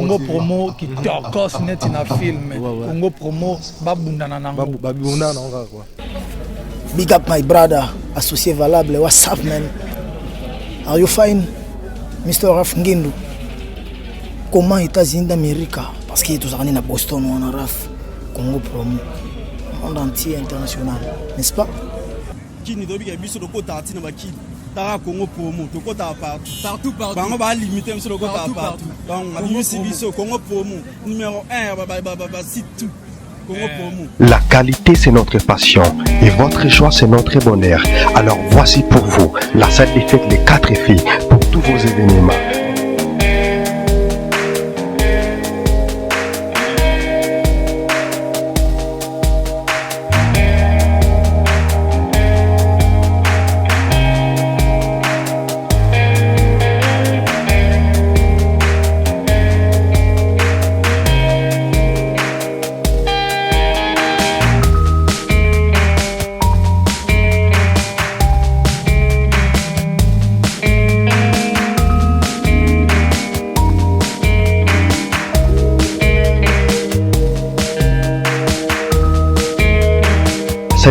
Congo promo qui torcos net na film. Congo promo babundana nango. Babundana nango quoi. Big up my brother, associé valable. What's up man? Are you fine, Mr. Raf Ngindu? Comment États-Unis d'Amérique? Parce qu'il est tous en Boston ou en Raf. Congo promo. Monde entier international, n'est-ce pas? Qui ne doit pas être sur le côté de la Tara Congo promo, tout côté partout. On va limiter sur le côté partout. Donc, on a vu Congo promo, numéro 1, site tout. La qualité, c'est notre passion et votre choix, c'est notre bonheur. Alors voici pour vous la salle des fêtes Les 4 filles pour tous vos événements.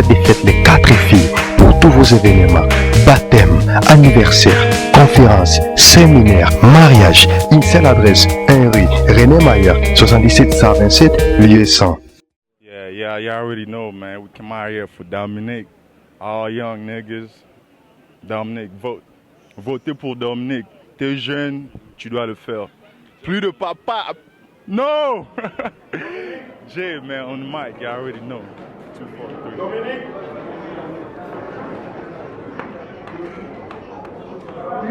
Des fêtes Les 4 filles pour tous vos événements, baptême, anniversaire, conférence, séminaire, mariage. Une seule adresse, 1 rue René Mayer, 77 127, lieu 100. Yeah, you already know, man. We come out here for Dominique. All young niggas. Dominique, vote. Votez pour Dominique. T'es jeune, tu dois le faire. Plus de papa. No! Jay, man, on the mic, you already know. Dominique.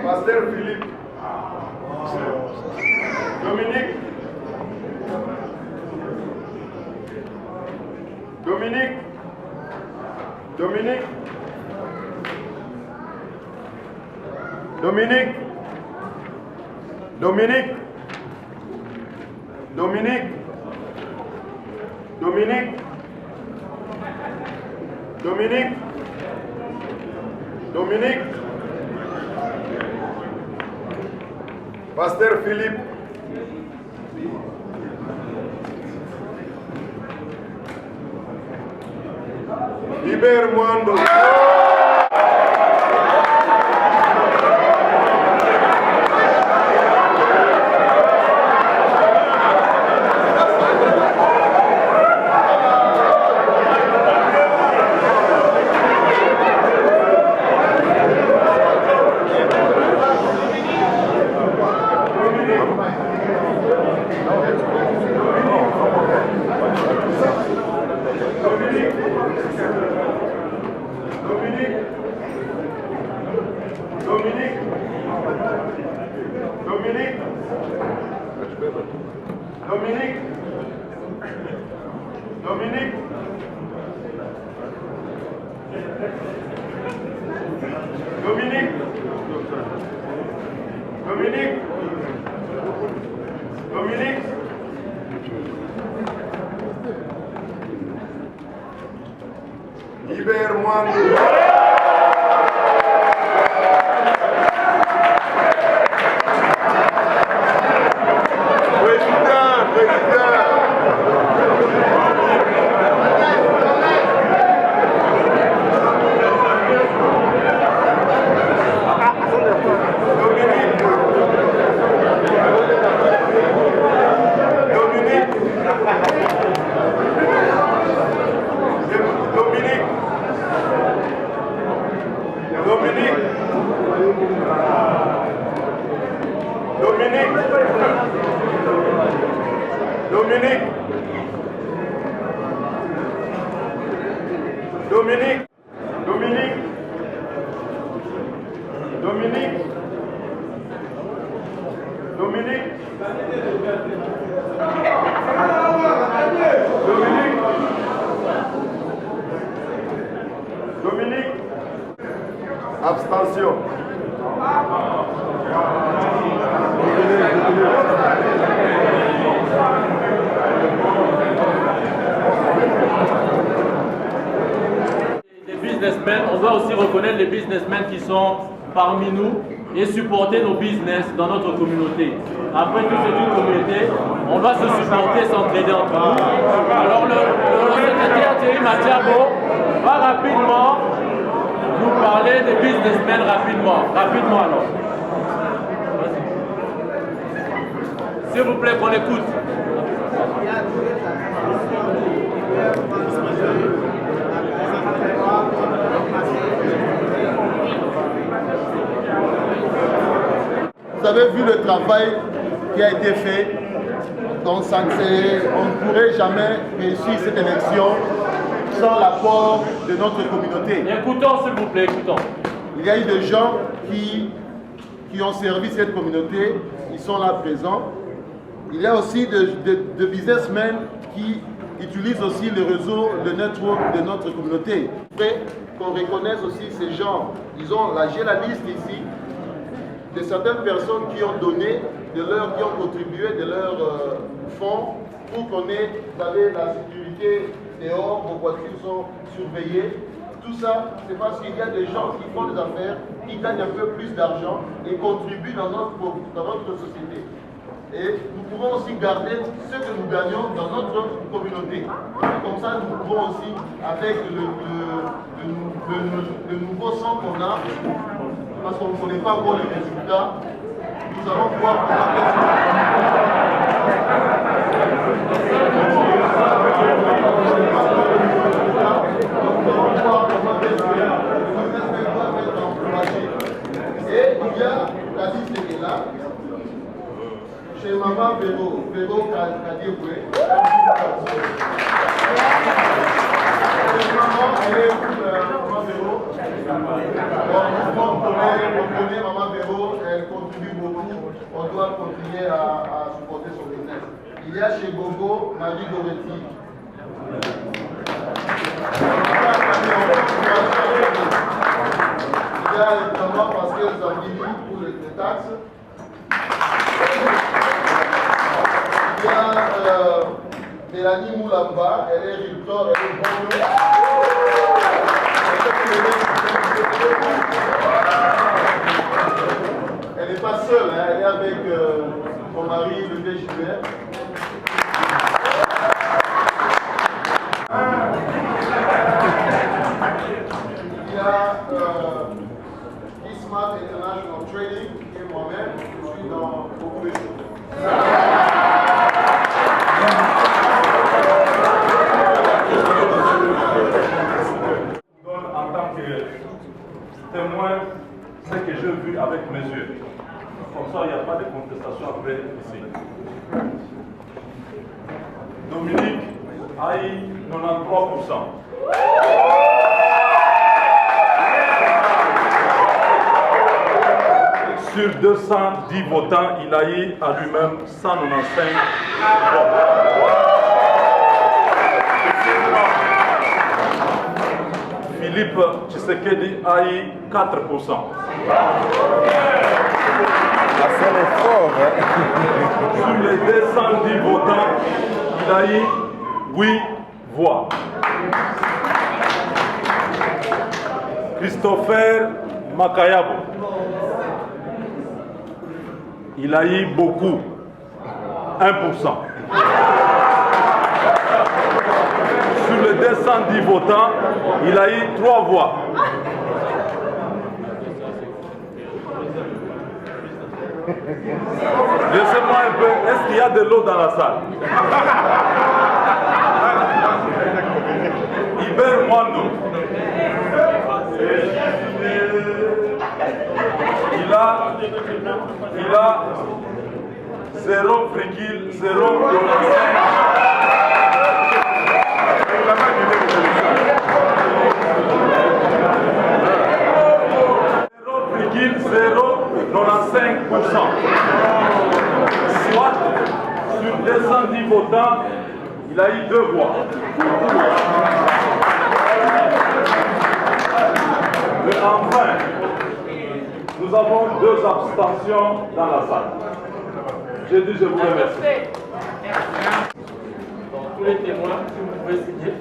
Pasteur Philippe. Dominique. Dominique. Dominique. Dominique. Dominique. Dominique. Dominique. Dominique. Dominique. Pasteur Philippe. Libère-moi. Libère-moi. Abstention. Les businessmen, on doit aussi reconnaître les businessmen qui sont parmi nous et supporter nos business dans notre communauté. Après tout, c'est une communauté va se supporter, s'entraider entre nous. Alors le secrétaire Thierry Mathiabo va rapidement nous parler des businessmen rapidement. Rapidement alors. S'il vous plaît, qu'on écoute. Vous avez vu le travail qui a été fait. Donc on ne pourrait jamais réussir cette élection sans l'apport de notre communauté. Écoutons s'il vous plaît, écoutons. Il y a eu des gens qui ont servi cette communauté, ils sont là présents. Il y a aussi de businessmen qui utilisent aussi le réseau, le network de notre communauté. Après qu'on reconnaisse aussi ces gens, j'ai la liste ici de certaines personnes qui ont donné, qui ont contribué de leurs fonds pour qu'on ait la sécurité dehors, vos voitures sont surveillées. Tout ça, c'est parce qu'il y a des gens qui font des affaires, qui gagnent un peu plus d'argent et contribuent dans notre société. Et nous pouvons aussi garder ce que nous gagnons dans notre communauté. Et comme ça, nous pouvons aussi, avec le nouveau sang qu'on a, parce qu'on ne connaît pas encore les résultats, nous allons pouvoir et il y a la liste qui est là. Chez Maman Véro Kadieboué. Maman, elle est où, Maman Véro? On connaît Maman Véro, elle contribue beaucoup. On doit continuer à supporter son business. Il y a chez Gogo, Marie Goretti. Il y a évidemment Pascal Zangili pour les taxes. Il y a Mélanie Moulamba, elle est Riptor, elle est bonne. Elle n'est pas seule, hein, elle est avec son mari, le vieux Gilbert. Il y a Ismat International Trading et moi-même, je suis dans beaucoup de choses. En tant que témoin, ce que j'ai vu avec mes yeux. Comme ça, il n'y a pas de contestation après ici. Dominique a eu 93%. Sur 210 votants, il a eu à lui-même 195 votes. Philippe Tshisekedi a eu 4%. Sur les 210 votants, il a eu 8 voix. Christopher Makayabo, il a eu beaucoup, 1%. Sur les 210 votants, il a eu 3 voix. Laissez-moi un peu, est-ce qu'il y a de l'eau dans la salle? Hubert Mwando, il a 0,095%. Soit sur 210 votants, il a eu 2 voix. Mais enfin, nous avons 2 abstentions dans la salle. J'ai dit, je vous remercie. Donc, tous les témoins, si vous pouvez signer.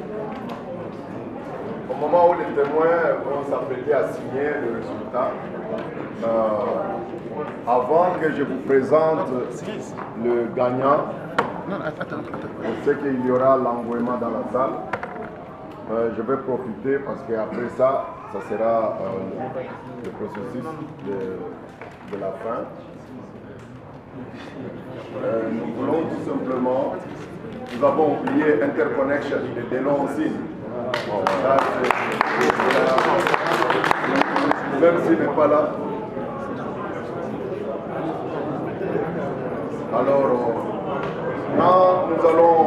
Au moment où les témoins vont s'apprêter à signer le résultat, avant que je vous présente le gagnant, Je sais qu'il y aura l'envoiement dans la salle. Je vais profiter parce qu'après ça, ça sera le processus de la fin. Nous voulons tout simplement, nous avons oublié Interconnection et Delon aussi. Ça, même s'il n'est pas là. Alors, quand nous allons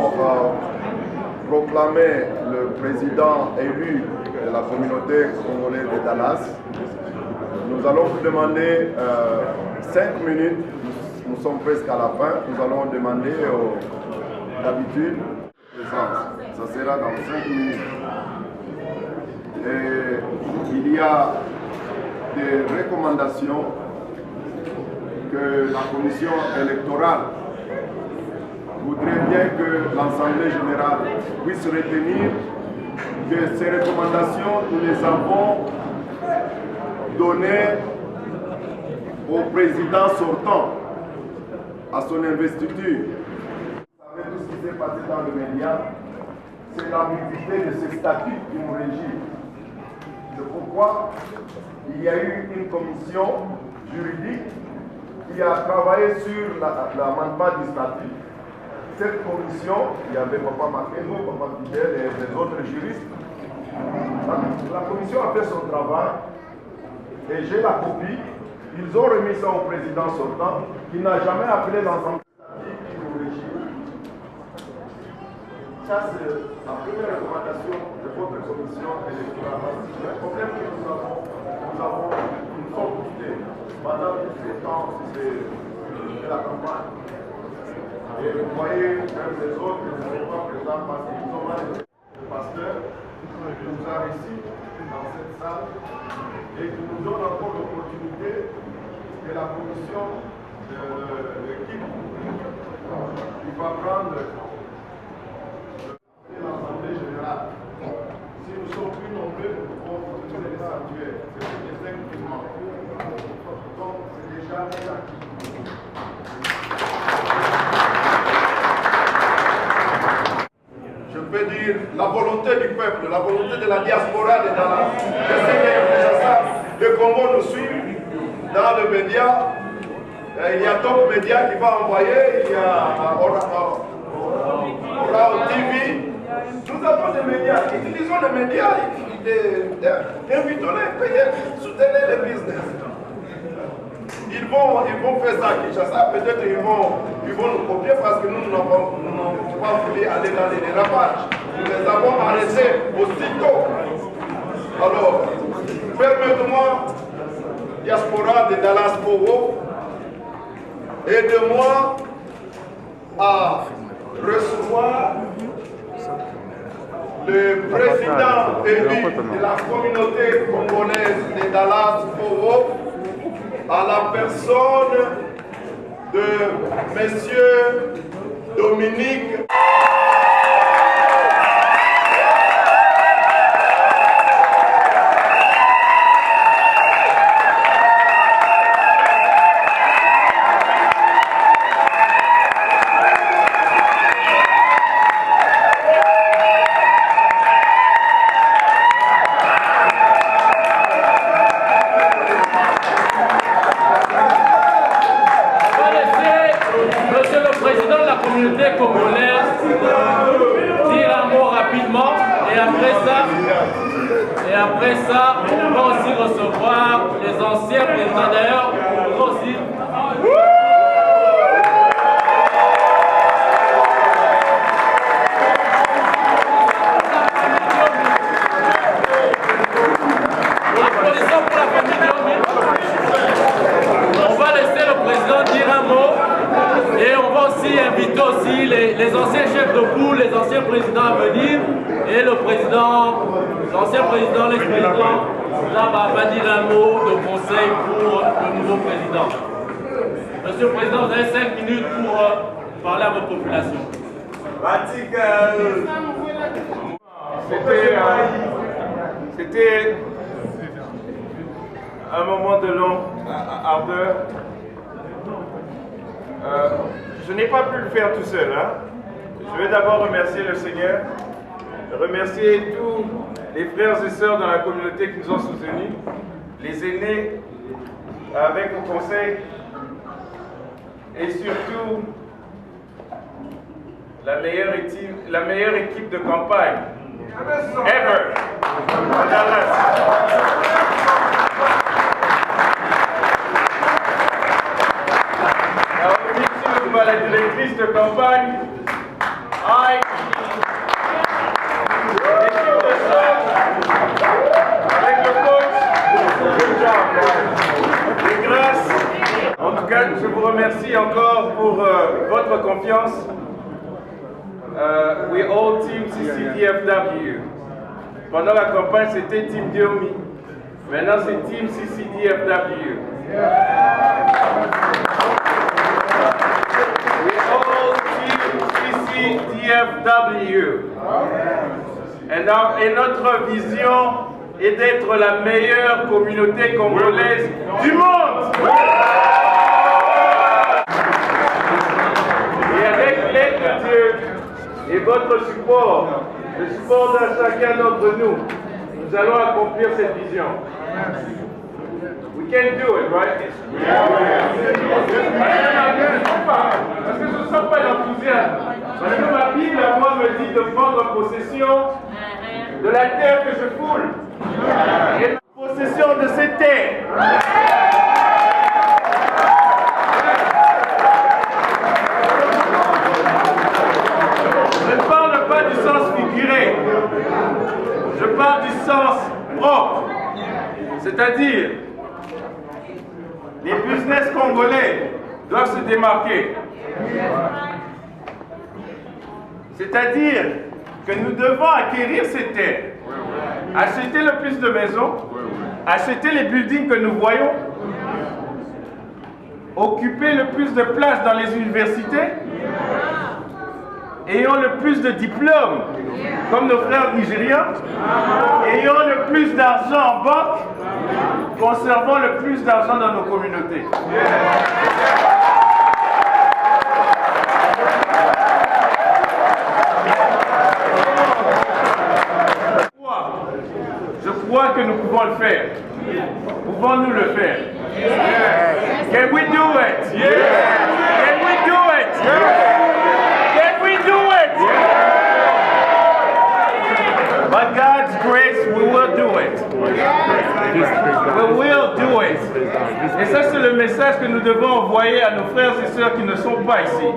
proclamer le président élu de la communauté congolaise de Dallas, nous allons vous demander 5 minutes. Nous sommes presque à la fin. Nous allons demander d'habitude présence. Ça sera dans 5 minutes. Et il y a des recommandations que la commission électorale voudrait bien que l'Assemblée générale puisse retenir, que ces recommandations, nous les avons données au président sortant, à son investiture. Vous savez tout ce qui s'est passé dans le média, c'est l'ambiguïté de ce statut qui nous régit. C'est pourquoi il y a eu une commission juridique qui a travaillé sur l'amendement du statut. Cette commission, il y avait Papa Makeno, Papa Fidel et les autres juristes. La commission a fait son travail et j'ai la copie. Ils ont remis ça au président sortant qui n'a jamais appelé l'ensemble qui nous régit. Ça, c'est la première recommandation de votre commission électorale. Le problème que nous avons une complicité pendant tout ce temps de la campagne. Et vous voyez, même les autres ne sont pas présents parce qu'ils ont mal. Le pasteur nous a réussi dans cette salle et qui nous donne encore l'opportunité que la commission de l'équipe qui va prendre l'Assemblée générale. Si nous sommes plus nombreux, nous pouvons continuer les sanctuaires. C'est des effectivement. Donc, c'est déjà un acquis. Je peux dire la volonté du peuple, la volonté de la diaspora de Dallas, de Congo nous suivent dans le média. Il y a Top Média qui va envoyer, il y a Orao TV. Nous avons des médias, utilisons les médias, invitons-les, soutenez les business. Ils vont faire ça à Kinshasa, peut-être ils vont nous copier parce que nous n'avons pas voulu aller dans les dérapages. Nous les avons arrêtés aussitôt. Alors, permettez-moi, diaspora de Dallas Pogo, aidez-moi à recevoir le président élu de la communauté congolaise de Dallas Pogo, à la personne de Monsieur Dominique. Après ça, on va aussi recevoir les anciens présidents. D'ailleurs, on va aussi... Applaudissons pour la famille Diomé. On va laisser le président dire un mot et on va aussi inviter aussi les anciens chefs de poule, les anciens présidents à venir et le président... L'ancien président, l'ex-président, là va dire un mot de conseil pour le nouveau président. Monsieur le Président, vous avez 5 minutes pour parler à votre population. C'était un moment de longue ardeur. je n'ai pas pu le faire tout seul. Hein. Je veux d'abord remercier le Seigneur, remercier tous les frères et sœurs dans la communauté qui nous ont soutenus, les aînés avec vos conseils et surtout la meilleure équipe de campagne ever. Alors, la directrice de campagne, l'équipe de soeurs, avec le coach, les grâces. En tout cas, je vous remercie encore pour votre confiance. We all Team CCDFW. Pendant la campagne, c'était Team Diomi. Maintenant, c'est Team CCDFW. We all Team CCDFW. Et notre vision est d'être la meilleure communauté congolaise du monde. Et avec l'aide de Dieu et votre support, le support de chacun d'entre nous, nous allons accomplir cette vision. We can do it, right? Parce que je ne sens pas l'enthousiasme. Parce que ma Bible à moi me dit de prendre possession de la terre que je foule. Et de possession de cette terre. Je ne parle pas du sens figuré. Je parle du sens propre. C'est-à-dire, les business congolais doivent se démarquer. C'est-à-dire que nous devons acquérir ces terres, acheter le plus de maisons, acheter les buildings que nous voyons, occuper le plus de places dans les universités, ayant le plus de diplômes, comme nos frères nigériens, ayant le plus d'argent en banque, conservant le plus d'argent dans nos communautés. Je crois que nous pouvons le faire. Pouvons-nous le faire? Can we do it? Can we do it? Can we do it? By God's grace, we will do it. We will do it. Et ça, c'est le message que nous devons envoyer à nos frères et sœurs qui ne sont pas ici.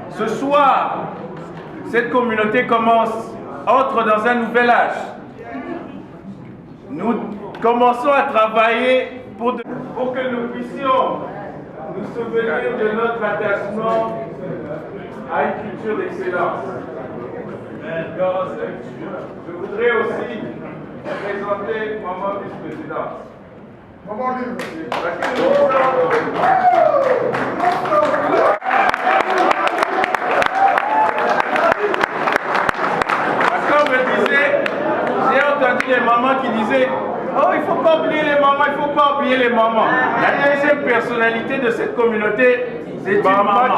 Ce soir, cette communauté entre dans un nouvel âge. Nous commençons à travailler pour que nous puissions nous souvenir de notre attachement à une culture d'excellence. Je voudrais aussi présenter Maman vice-présidente. Parce qu'on me disait, j'ai entendu les mamans qui disaient, oh, il ne faut pas oublier les mamans, il ne faut pas oublier les mamans. La deuxième personnalité de cette communauté, c'est une maman. La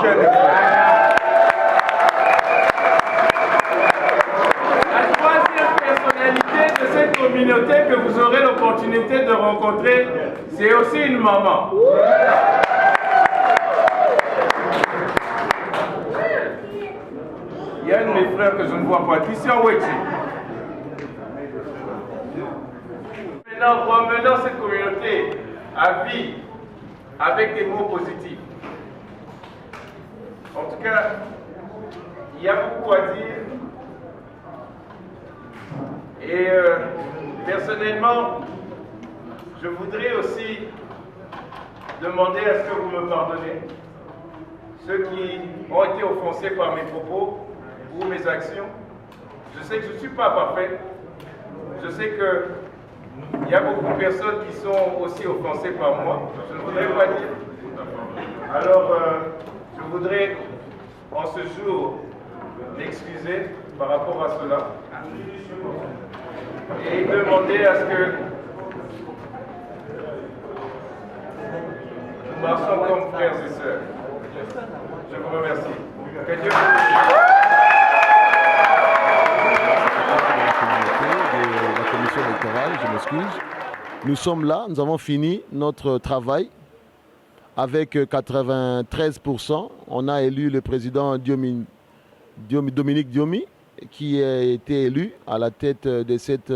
troisième personnalité de cette communauté que vous aurez l'opportunité de rencontrer, c'est aussi une maman. Il y a un de mes frères que je ne vois pas, Christian Wetchi. Maintenant, remenons cette communauté à vie avec des mots positifs. En tout cas, il y a beaucoup à dire. Et personnellement, je voudrais aussi demander à ce que vous me pardonnez, ceux qui ont été offensés par mes propos ou mes actions. Je sais que je ne suis pas parfait. Je sais qu'il y a beaucoup de personnes qui sont aussi offensées par moi. Je ne voudrais pas dire. Alors, je voudrais en ce jour m'excuser par rapport à cela et demander à ce que nous marchions comme frères et sœurs. Je vous remercie. Que Dieu de la commission électorale, je m'excuse. Nous sommes là, nous avons fini notre travail avec 93%. On a élu le président Dominique Diomi, qui a été élu à la tête de cette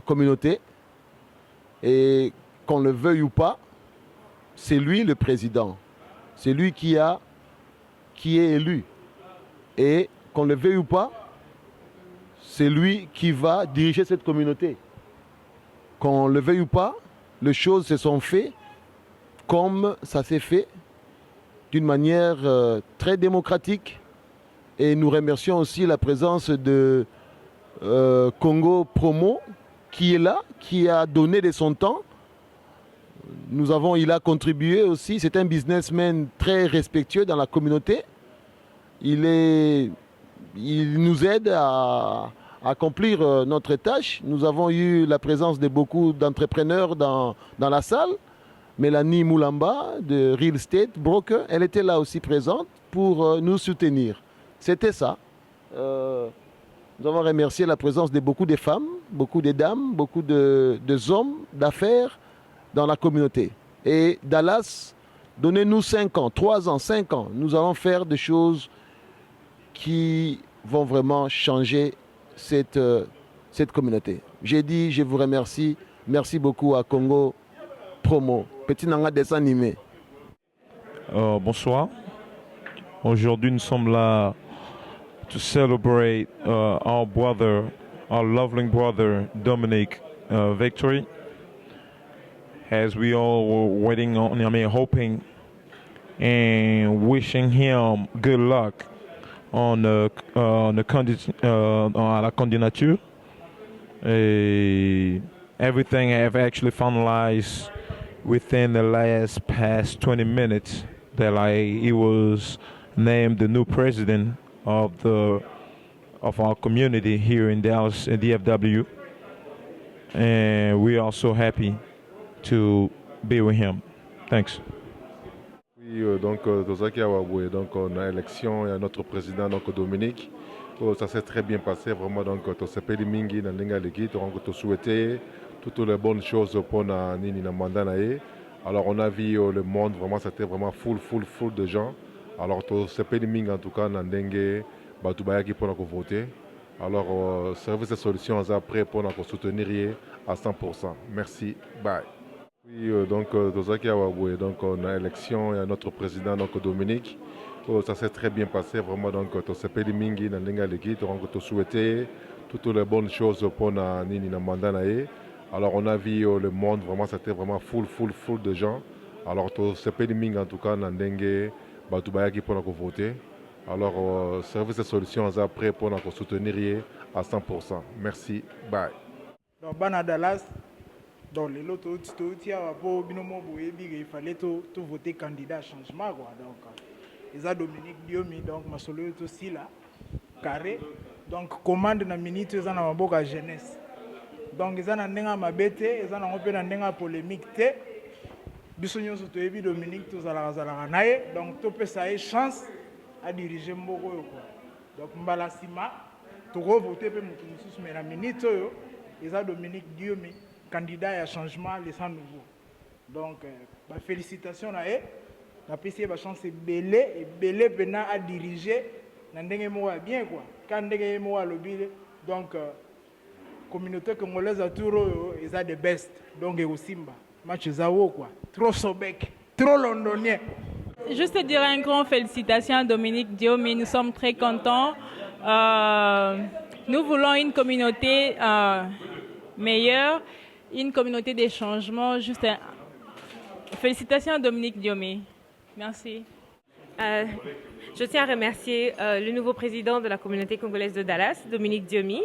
communauté. Et qu'on le veuille ou pas, c'est lui le président. C'est lui qui est élu. Et qu'on le veuille ou pas, c'est lui qui va diriger cette communauté. Qu'on le veuille ou pas, les choses se sont faites comme ça s'est fait, d'une manière très démocratique. Et nous remercions aussi la présence de Congo Promo, qui est là, qui a donné de son temps. Il a contribué aussi, c'est un businessman très respectueux dans la communauté. Il nous aide à accomplir notre tâche. Nous avons eu la présence de beaucoup d'entrepreneurs dans la salle. Mélanie Moulamba de Real Estate Broker, elle était là aussi présente pour nous soutenir. C'était ça. Nous avons remercié la présence de beaucoup de femmes, beaucoup de dames, beaucoup de hommes d'affaires dans la communauté. Et Dallas, donnez-nous 5 ans, 3 ans, 5 ans. Nous allons faire des choses qui vont vraiment changer cette communauté. J'ai dit, je vous remercie. Merci beaucoup à Congo Promo. Petit Nanga dessin animé. Bonsoir. Aujourd'hui, nous sommes là to celebrate our brother, our lovely brother Dominic victory. As we all were waiting on, hoping and wishing him good luck on la candidature. Everything have actually finalized within the past 20 minutes that he was named the new president of our community here in Dallas at DFW, and we are so happy to be with him. Thanks. Oui, donc on a élection et notre président donc Dominique. Ça s'est très bien passé vraiment, donc on s'est payé mingi dans l'équipe, on a souhaité toutes les bonnes choses pour na mandat. Alors on a vu le monde vraiment, c'était vraiment full de gens. Alors on s'est payé mingi en tout cas dans dengue batubayaki pour nous voter. Alors service de solutions après pour nous soutenir à 100%. Merci. Bye. Oui, donc on a élection et notre président donc Dominique. Ça s'est très bien passé vraiment, donc on s'est payé mingi dans l'équipe, on a souhaité toutes les bonnes choses pour na mandat. Alors on a vu le monde vraiment, c'était vraiment full de gens. Alors on s'est payé mingi en tout cas dans dengue batubayaki pour nous voter. Alors service de solutions après pour nous soutenir à 100%. Merci. Bye. Donc bana Dallas, dans les lots il fallait tout voter candidat à changement quoi. Donc ils ont Dominique Diomi, donc ma solo est aussi là carré. Donc commande na minute ils ont na maboka jeunesse. Donc ils ont na ndenga mabete, ils ont na open na ndenga polémique té. Biso nyonso to yebi Dominique to zala naye, donc to pesa une chance à diriger mboko yo quoi. Donc mbala sima to voter pe mutu mususu mais na minute yo ils ont Dominique Diomi, candidat à changement les sans nouveau. Donc félicitations à eux. La PC va chance belé pena à diriger n'andenge moi bien quoi quand ndenge moi lobby donc communauté congolaise à touro ils a the best donc au Simba match zawo quoi trop sobek trop londonien. Juste dire un grand félicitations à Dominique Diomi, nous sommes très contents. Nous voulons une communauté meilleure, une communauté des changements. Juste félicitations à Dominique Diomi. Merci. Je tiens à remercier le nouveau président de la communauté congolaise de Dallas, Dominique Diomi.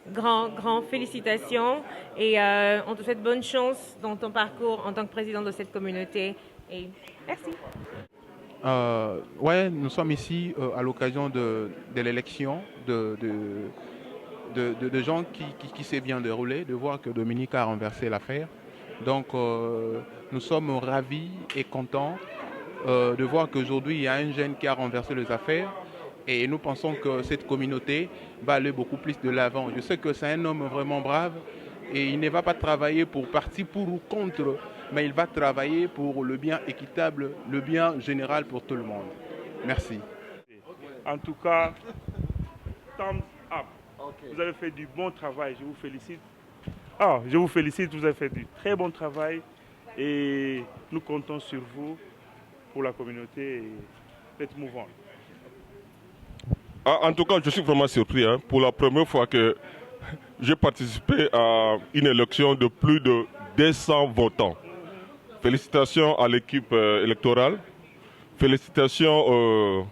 Grand félicitations et on te souhaite bonne chance dans ton parcours en tant que président de cette communauté. Et merci. Ouais, nous sommes ici à l'occasion de l'élection de gens qui s'est bien déroulé, de voir que Dominique a renversé l'affaire. Donc nous sommes ravis et contents de voir qu'aujourd'hui, il y a un jeune qui a renversé les affaires. Et nous pensons que cette communauté va aller beaucoup plus de l'avant. Je sais que c'est un homme vraiment brave et il ne va pas travailler pour parti pour ou contre, mais il va travailler pour le bien équitable, le bien général pour tout le monde. Merci. En tout cas, thumbs up. Vous avez fait du bon travail, je vous félicite. Je vous félicite, vous avez fait du très bon travail et nous comptons sur vous pour la communauté et let's move on. En tout cas, je suis vraiment surpris. Pour la première fois que j'ai participé à une élection de plus de 200 votants. Félicitations à l'équipe électorale. Félicitations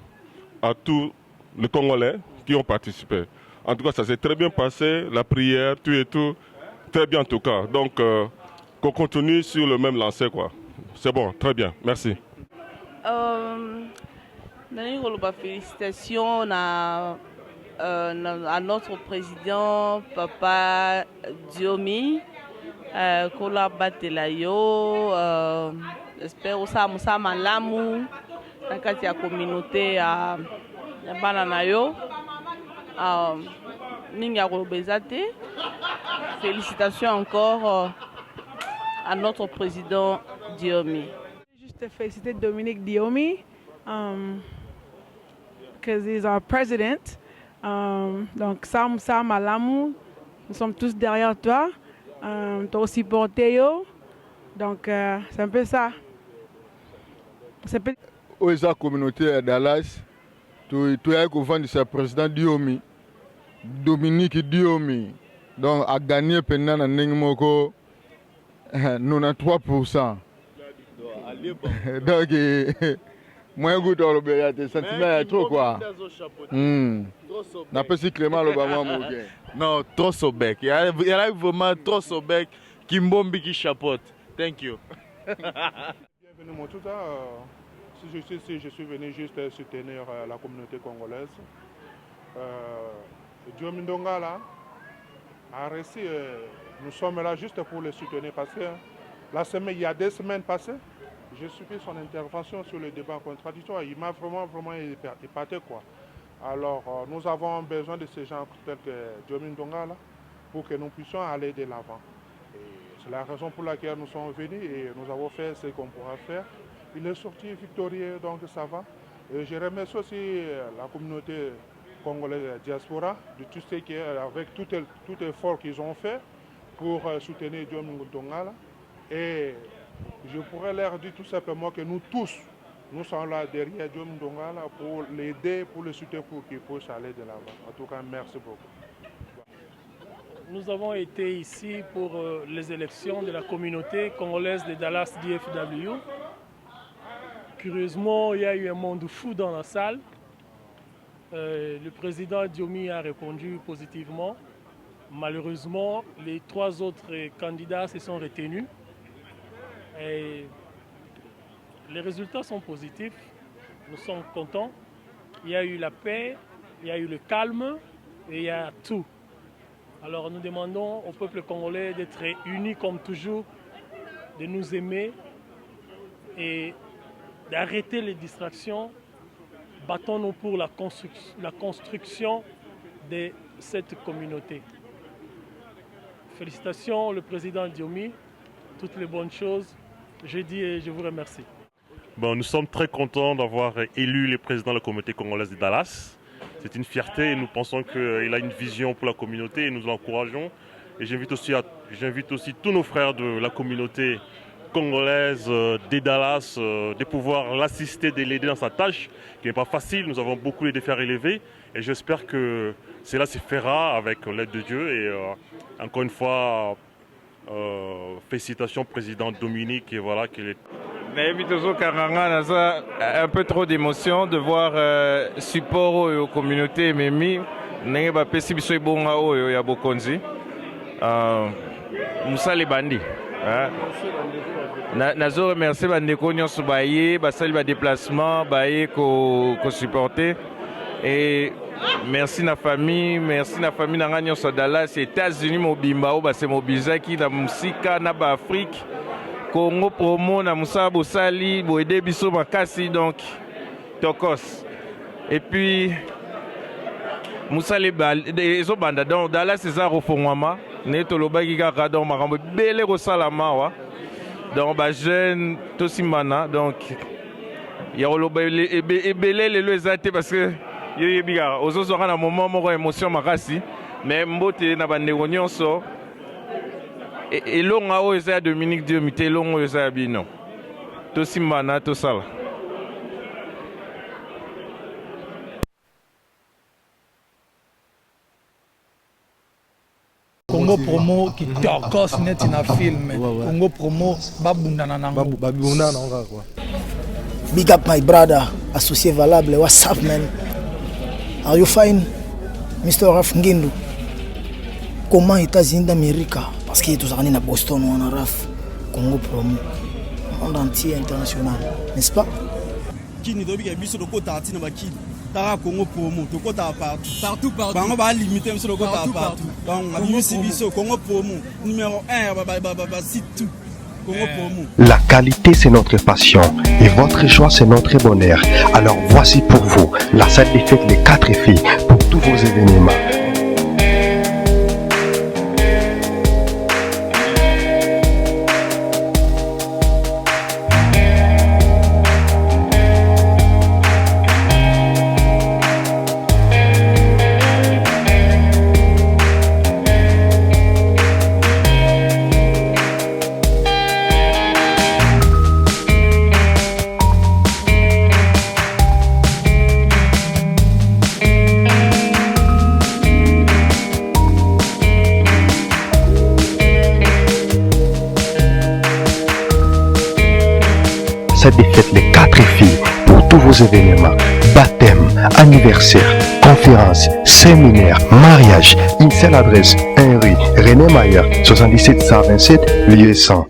à tous les Congolais qui ont participé. En tout cas, ça s'est très bien passé. La prière, tout et tout. Très bien en tout cas. Donc, qu'on continue sur le même lancer, quoi. C'est bon, très bien. Merci. Félicitations à notre président, Papa Diomi, Kolabatelayo, j'espère aussi à Malamu, dans la communauté à Bananayo, Ninga Bezate. Félicitations encore à notre président Diomi. Juste féliciter Dominique Diomi. Because he's our president. Donc, Sam Malamu, nous sommes tous derrière toi. Toi aussi porté. Donc, c'est un peu ça. Où est la communauté à Dallas? Tu es au vent de ce président Diomi, Dominique Diomi. Donc, a gagné pendant un Ningmoko 93%. Donc, moi, je suis des sentiments trop quoi. N'a pas si Clément Obama. Non, trop Sobek. Il y a vraiment trop Sobek qui mbombi qui chapote. Thank you. Bienvenue Motouta. Je suis venu juste soutenir la communauté congolaise. Diomi Ndonga là a réussi. Nous sommes là juste pour le soutenir parce que il y a 2 semaines passées. J'ai suivi son intervention sur le débat contradictoire. Il m'a vraiment épaté, quoi. Alors, nous avons besoin de ces gens tels que Diomi Ndonga là, pour que nous puissions aller de l'avant. C'est la raison pour laquelle nous sommes venus et nous avons fait ce qu'on pourra faire. Il est sorti victorieux, donc ça va. Et je remercie aussi la communauté congolaise diaspora de tout ce qui est avec tout effort qu'ils ont fait pour soutenir Diomi Ndonga là. Et je pourrais leur dire tout simplement que nous tous, nous sommes là derrière Diomi Ndonga là pour l'aider, pour le soutenir, pour qu'il puisse aller de l'avant. En tout cas, merci beaucoup. Nous avons été ici pour les élections de la communauté congolaise de Dallas DFW. Curieusement, il y a eu un monde fou dans la salle. Le président Diomi a répondu positivement. Malheureusement, les 3 autres candidats se sont retenus. Et les résultats sont positifs, nous sommes contents. Il y a eu la paix, il y a eu le calme et il y a tout. Alors nous demandons au peuple congolais d'être unis comme toujours, de nous aimer et d'arrêter les distractions. Battons-nous pour la construction de cette communauté. Félicitations le président Diomi, toutes les bonnes choses. Je dis et je vous remercie. Bon, nous sommes très contents d'avoir élu le président de la communauté congolaise de Dallas. C'est une fierté et nous pensons qu'il a une vision pour la communauté et nous l'encourageons. Et j'invite aussi tous nos frères de la communauté congolaise de Dallas de pouvoir l'assister, de l'aider dans sa tâche, qui n'est pas facile. Nous avons beaucoup de défis à relever et j'espère que cela se fera avec l'aide de Dieu. Et encore une fois, félicitations président Dominique et voilà qu'il est. Un peu trop d'émotion de voir support aux communautés Memi ndenge bapesi biso ebonga oyo ya bokonzi musale bandi nazo remercier bandeko nyonso baye basali ba déplacement baye ko supporter et merci na famille na nganyonso Dallas États-Unis mobimba o base mobilizaki na musika na ba Afrique Congo promo na Moussa Bosali boede biso makasi donc tokos. Et puis Moussa les banda donc Dallas César Ofongwama ne tolobaki kaka donc makambo belé ko salama wa. Donc ba jeune tosimana donc ya oloba ebele lelo ezate parce que yo biga ozozora na moment moko émotion makasi mais mbote na bandeko nyonso elonga oyo eza ya Dominique Diomi te elonga oyo eza ya bino tosimbana tosala. Congo promo qui tokos net na film. Congo promo babundana nango. Babundana nango quoi. Big up my brother, associé valable. What's up man? Are you fine? Mr. Raf Ngindu. Comment États-Unis d'Amérique? Parce qu'il est tous à Boston ou en Raf. Congo promo. Monde entier international, n'est-ce pas? Qui ne doit pas être sur le côté de la Tara Congo promo, le côté partout. On va limiter sur le côté partout. Donc, on a vu Congo promo, numéro 1, c'est tout. Congo promo. La qualité, c'est notre passion et votre choix, c'est notre bonheur. Alors voici pour vous la salle des fêtes des 4 filles pour tous vos événements. Ça défaite les 4 filles pour tous vos événements, baptême, anniversaire, conférence, séminaire, mariage. Une seule adresse, 1 rue René Mayer, 77 127, lieu 100.